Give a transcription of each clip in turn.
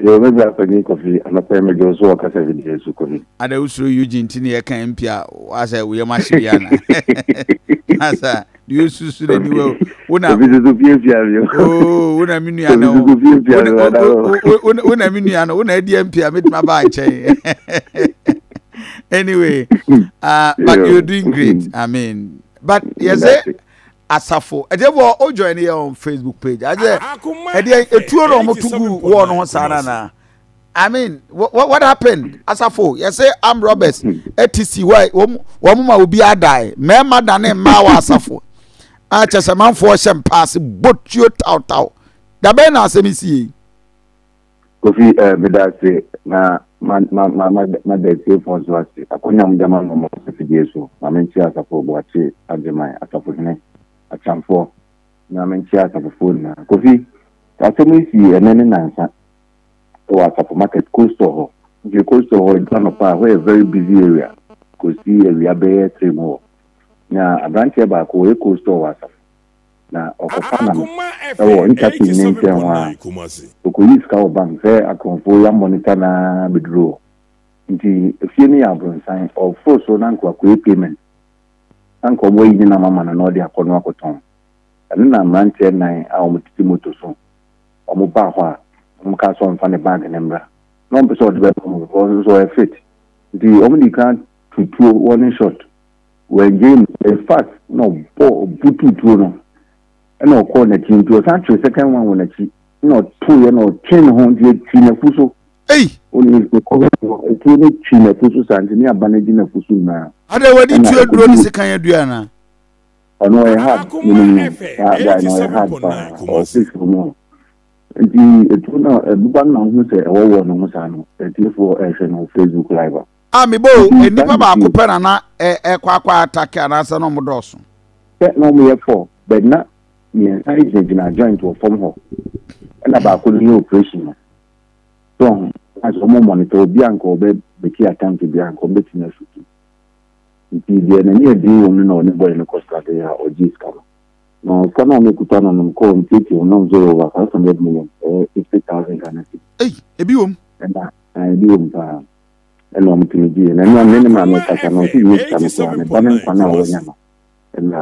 You maybe I can coffee and a payment goes work as every day. So, I also Eugene Tinia can pia as a we are Masiana. Asa, you suit anyway. Una oh, una miniano. Una miniano, una DMP, met my bike chain. Anyway, but you're doing great. I mean, but yes, Asafo. I just want join here on Facebook page. I just a tour on to one on Sarana. I mean, what happened? Asafo, you say r0bbers. ATC why will be a die. Memma than a Mawa Asafo. I just a man for some pass, but you tout. The Ben has a missy. Coffee, Bedasi, my dad say for us. I couldn't have done more so. I mean, she has a for what she had my Asafo. A champ for Namen Chias of a phone. Coffee, that's a missy and then an answer. Or a supermarket coastal. The coastal in front of our very busy area. Could see a reabear 3 more. Now, a branch about a coastal was. Now, of a Panama, or interesting name, to police cow bank there, a convoy monitor withdraw. The few album sign of force on uncle payment. Uncle waiting in a mamma and all the Akonokoton. And then I'm ranching 9 hours to Timoto. Or Mubawa, Castle on Funny Bank and Embra. No episode was also a fit. The only can't to 2 1 shot. When James, in fact, no, put 2 and no corner team to a country, second one when a cheat, no 2 10 China Fuso. Hey, only the cover a China Fuso and near Banadina Fuso now. I don't want to do this kind of Diana. I know I had, or 6 or more. The tuna, a Buban who said, oh, no, Musano, a for action on Facebook Live. Arme bo eni baba akopera na kwakwa attack and answer no modoso. That no me for, but not me and I joined to a form home. And about new operation. So, as a monitor, Bianco, the key attempt to Bianco, betting a shooting. The near deal, no, nobody in the Costa or G scam. No, economic put on call and take you no 0 500 million, 50,000 Ghana. Hey, a bium. And I do. And I'm to me, and I'm many man that I not use some banning for now. And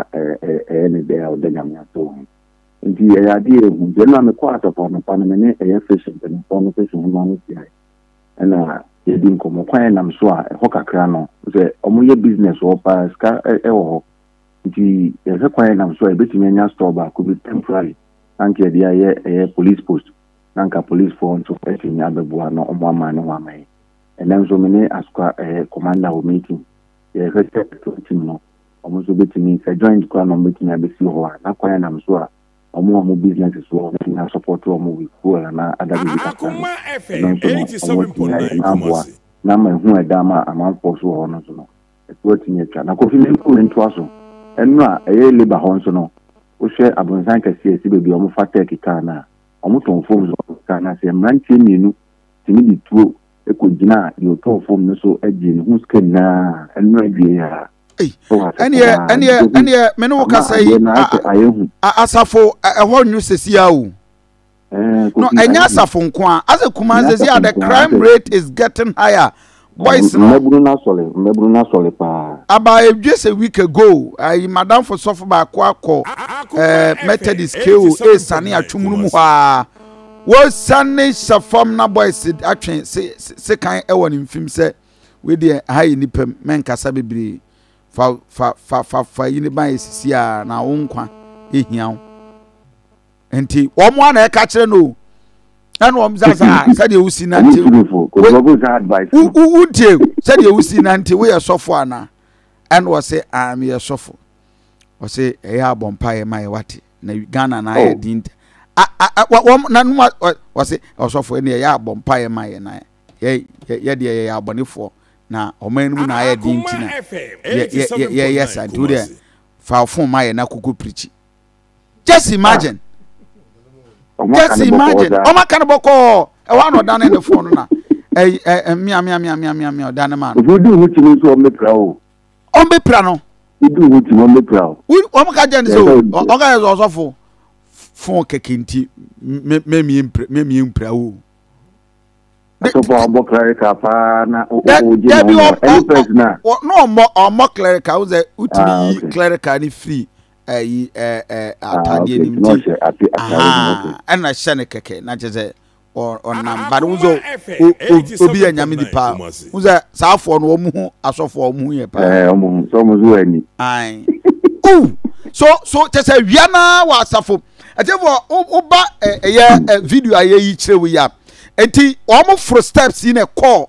any day out the Gamma to the idea, then I'm a quarter upon a Panamanian efficient and information humanity. And you didn't come up and I'm sure a hawker crano, the only business or pass car the requiring I'm sure a bit in your store could be temporary. Thank you, the police post, Nanka police phone to fetching Yababuano on 1 man 1 may. And then so many ask a commander of meeting. They respect to him. Almost a bit me, I joined Crown on meeting a bit slower. Not quite, I'm sure. Or more businesses will support to a movie pool and other Akoma FM 87.9. Number who a dama among for so on. It's working a chan. I could feel cool into us. And now a labor honsono. We share a bonsanka CSC baby almost fat take kana. Almost on forms of kana say, ranching you to me the two. Ekojina you talk from so edging who's can na and no idea. And yeah, Menu can say Asafo a whole new Ceciao. No, and Asafo Kwa as a command says, yeah, the crime rate is getting higher. Boys, Mebruna Solipa. About just a week ago, Madame for Sofa by Quaco, Methodist Q, Sania Chumuma. Was Sunday from na boys said actually say kind ewan in film say we the high nipem men kasa bebre fa yini ban sia na wonkwa ehia enti wo mo na e ka kire no eno om zaza said you see na nti untie said you see na nti we sofo ana and was say am ye sofo was say e ya bompa e mai wate na Ghana na e dinta was it also for any bompa my and ye de abonefo na omanmu na aye dintina yes I do there for my na kuku preach. Just imagine o ma kan boko e wa no dan the phone na me dan man you do what you so me proud on be plano you do what you want me proud we o ma ka jen so o ga also for phone kekenti me impra o for more clerical na any person no more clerical was ultimately clerical ni free atade ni mti and I shane keke na je on number uzo obi anyame nipa uzo saafo no omu asofo omu ye pa omu so mu zo ani ai so tese wiana wa asafo atefo oba video ayi kire we ya enti omo fro steps in a call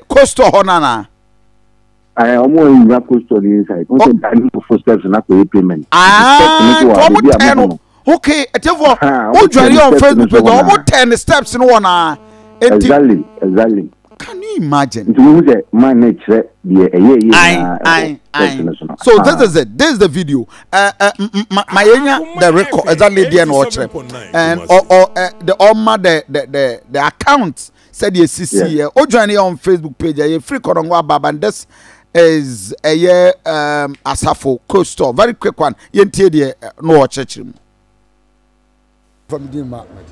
coastal honana omo in coastal inside o say for steps na ko payment omo 10 okay atefo o join on Facebook page omo 10 steps no one exactly can you imagine man nature so this is the video my the record exactly there no watch and or the account said the CC o join on Facebook page a free korongo baba and this is a year Asafo coastal very quick one yentie there no watch him from the market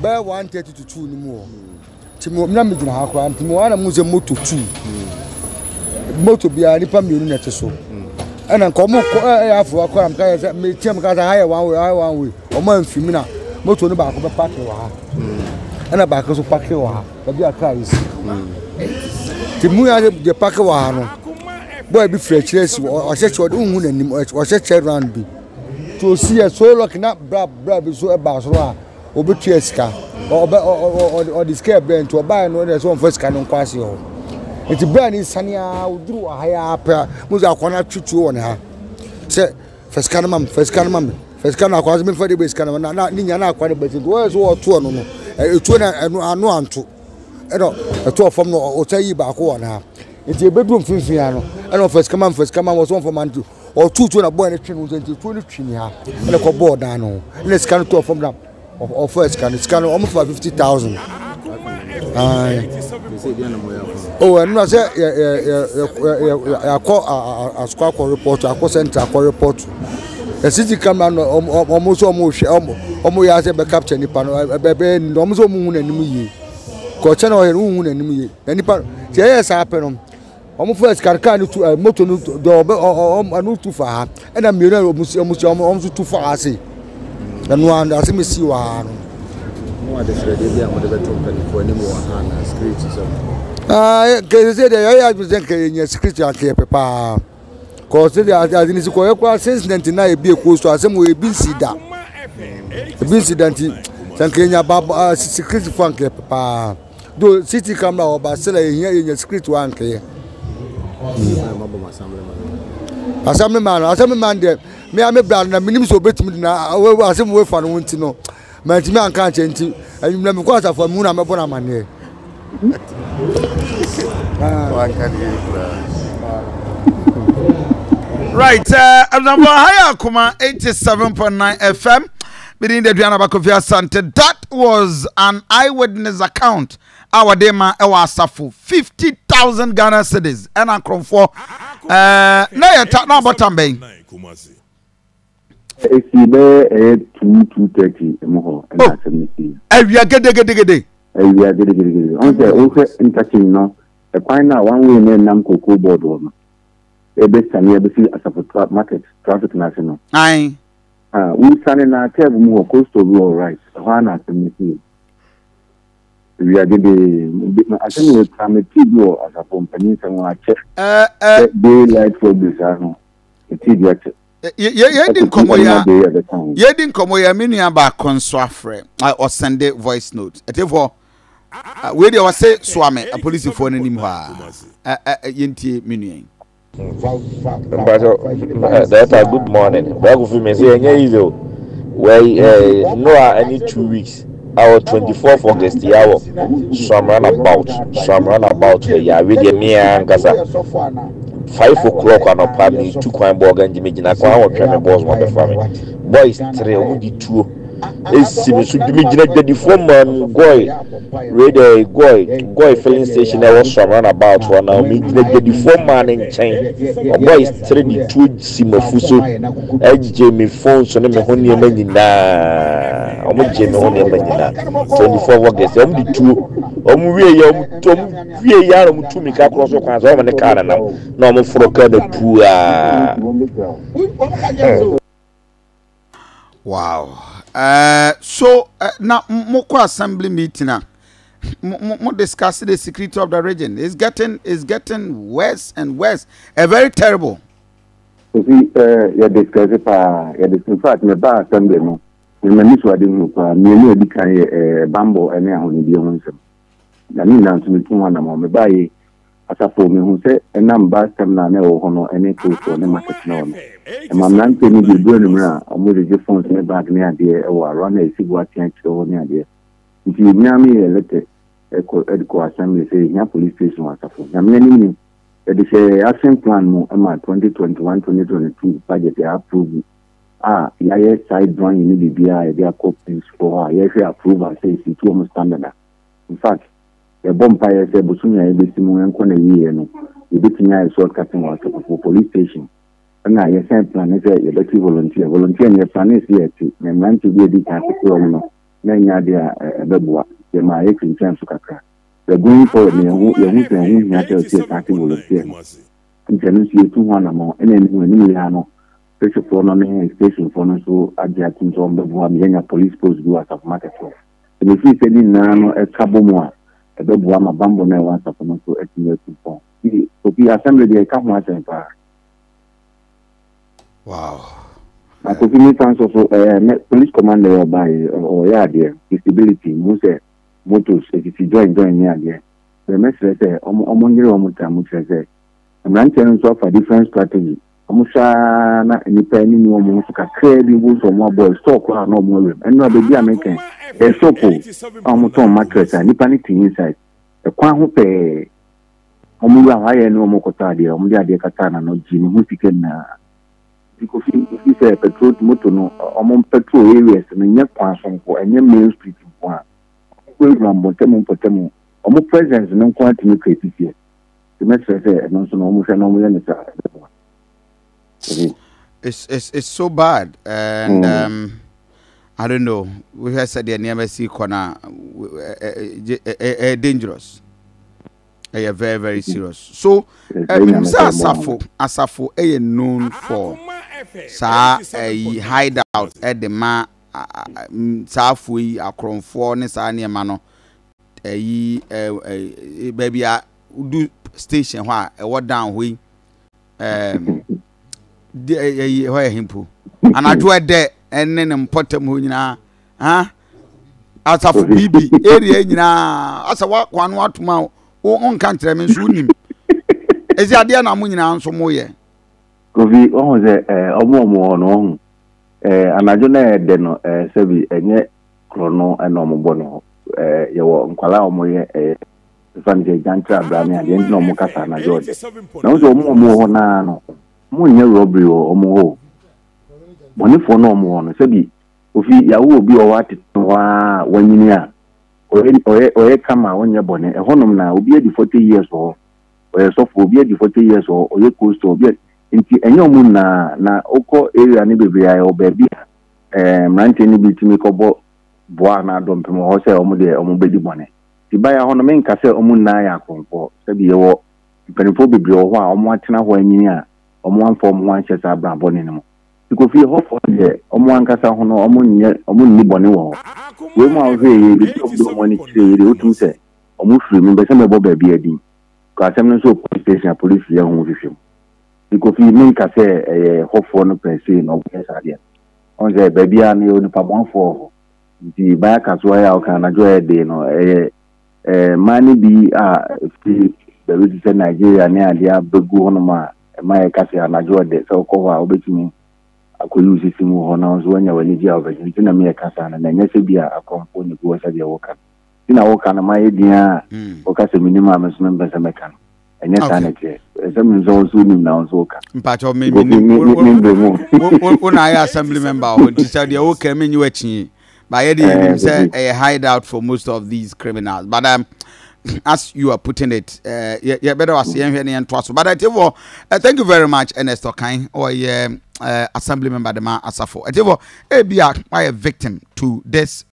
by 1:30 to 2 in more timo na me gina ha kwa timo ana mu ze moto 2 moto bia nipa mienu na teso ana nko mo afro akwa am ka se me tiem ka ha one way o ma mfimi na moto no ba ko be park wa ha ana ba ka so park wa ha ba bia car is timo ya de park wa ha no boy bi frechires o se che hu na nim o se che round bi to see so look na bra bi so e ba so a obetu esika or the scare brain to buy no there's one first can kwase ho enti brain is sania uduru ahaya pa muzi akwana tutu won ha se first can akwase me for the base can na ninya na akwane base wo so oto no etu na anu anto edo etu from no o tayi ba ko won ha enti ebedum finfin ano eno first can was one for man to or tutu na boy na twi no enti tu ni twi ni ha ene ko board dan no ene scan to from them of first scan almost for 50,000 oh and no say ya call report akọ center akọ report the city camera no almost ya say be capture nipa no be no almost omu na nim yi ko che na o hu na nim yi na nipa se yes happen no almost first car no to motor no do anu tu fa and na mirror almost tu fa ase no and as me see wa no the Friday dia mo de beto for ni mo ha na script so ke say ya present ke nya script ya ke pepa ko say as ni ko ekwa since 99 e bi eko so asem we bi sida san ke nya baba script fan ke pepa do city camera oba sela nya script wan ke assemblyman de me am brand na minim so betimi na asem we fa no wonti no ma timi anka chenti anyumna me ko Asafo mu na me bona mane right higher Akoma 87.9 FM within the Diana Bakofia Sante. That was an eyewitness account. Our dema ewa Asafo 50,000 Ghana cedis and akron for na ya ta na botambe esi be 2:30 mo and asemisi awia gede on say o fe intachin no e kwan na one way na nam koko board no e be sani e be si Asafo market traffic national ai we sani na tell mo coastal all right ho na asemisi we are getting I think we come to do as a company someone check daylight for this yedin komo ya menu aba konso afre or send voice note etefo we dey say swame a police for nanim ha yentie menu that good morning that go fi me say enye easy where no any 2 weeks our 24th August yawo some run about here we dey me angasa 5 o'clock on our party 2 kwan ball ganji me gina kwa wo tweme boss mo be family boys 3 o di 2 esi me su dimi gina the foreman goy filling station there was some run about one now me gina the foreman in chain boys 3 di 2 simofuso ejje me phone so ne me honi e nyina omo jeme ho ne manyina 24 August omo di tuo omo wie ya omo tumi ka cross kwa so omo ne car na omo foro ka da pua. Wow. So now moko assembly meeting mo discuss the security of the region. It's getting worse and worse. Very terrible. You see, you discuss it. In fact, me ba assembly no. Me ni so ade mu pa. Me ni edi kan bambo ene ahoni bi ho nsem. Na ni na so me tun wana mo me ba yi asafo me hu se enam ba stem na na wo ho no ene ko so ne market na no. E mam nan te ni bi do ni mra omo de phones me bag ni ade e wo aro na esi gwa tian kire ni ade. Nti nyame elete Edco assembly say nya police station asafo nyame ni the action plan mo 2021-2022 budget approve yeah side drawing ni bibia they are copies for yeah approve say it's too almost standard. In fact the bonfire say busunya ebesi mo enko na wiye no e betinya e short cutting was for police station na yeah same plan say you let volunteer ne plan is here to na man to be the type of no na nya dia beboa the my chance kakra. They're going for me, you're saying, volunteer. And then you see 200 more, and then when you know, special for non station for no so adjacent on the one police post do as of market. And if you say no, a couple more, a dog one, a bamboo now once of no so estimate for. So the assembly, they come once and far. Wow. I could be also police commander by or yeah, dear, disability, Muse. Motos if you join near there. The message say omongere omuta say I'm telling so for different strategy. Omusha na nipa ni mu omo so kakra bi wo so mo boy stock na no mo and no be American. The sopo omuton mattress nipa ni tin inside. E kwa ho pe omu wa haye no mo kota de omu de kata na no ji ni hu ticket na because if say petrol motor no omo petrol areas no nya kwa so ko enye main street kwa program potemo omo presence no kwant me create here the message say no so no mo hwe no mo ye nisa. It's so bad and I don't know we have said the near see corner dangerous very very serious. So Asafo known for sa hideout at the ma Safui akronfo ne sa ne ma no baby do station hwa e wo down hwe hoye himpo anadwo ede enne ne mpotam ho nyina Asafo bibi area nyina asa wa kwano atuma o nka ntere me nso unim ezi ade na mo nyina nso mo ye kovi o ze omo no anajo na de no sebi enye krono eno ombo no yewo nkwala omoye fanje jantra abrami ade no mo kasa na jode na so omo ho na no mo nye robbery omo ho moni fo no omo no sebi ofi yawo obi o wati wa wanyini a oye kama onye bone ehonom na obi edi 40 years o oye so for obi edi 40 years o oye coast obi nti enye omu na oko area ni bebre ayo baby mante ni bitimi kobo boa na dompem ho se omu de omu bedi bone ti baya hono men ka se omu na ya konfo se bi yewo penfo bebre ho a omu atena ho anyini a omu anfo omu anche sa bra bone ni mo ko fi ho fo de omu ankasa ho no omu ni bone wo we mo ahwe ye bi to do ni kire ye otum se omu firi mi be se mebo baby adi ko asem no so police station police ye ho hwehwem because you mean ka say hofo no pense no yes ade on say baby an you ni pamon for the back as well how can I go dey no money be fi the we say Nigeria na ade abegu hono ma my ka say na jo dey so ko wa obetimi akoyu sisimu hono so anya wani dia obetimi na me ka say na nya se bia akompo ni go say dey woka ina woka na my dia o ka say minimum amesmen be se meka and yes, sanity. Some is also now so. But of me, when I assembly member, when you said you okay, you watching by Eddie say a hideout for most of these criminals. But as you are putting it, yeah, better was here and trust. But I tell you, thank you very much, Ernest Okain, or assembly member the man Asafo. I tell you, be a victim to this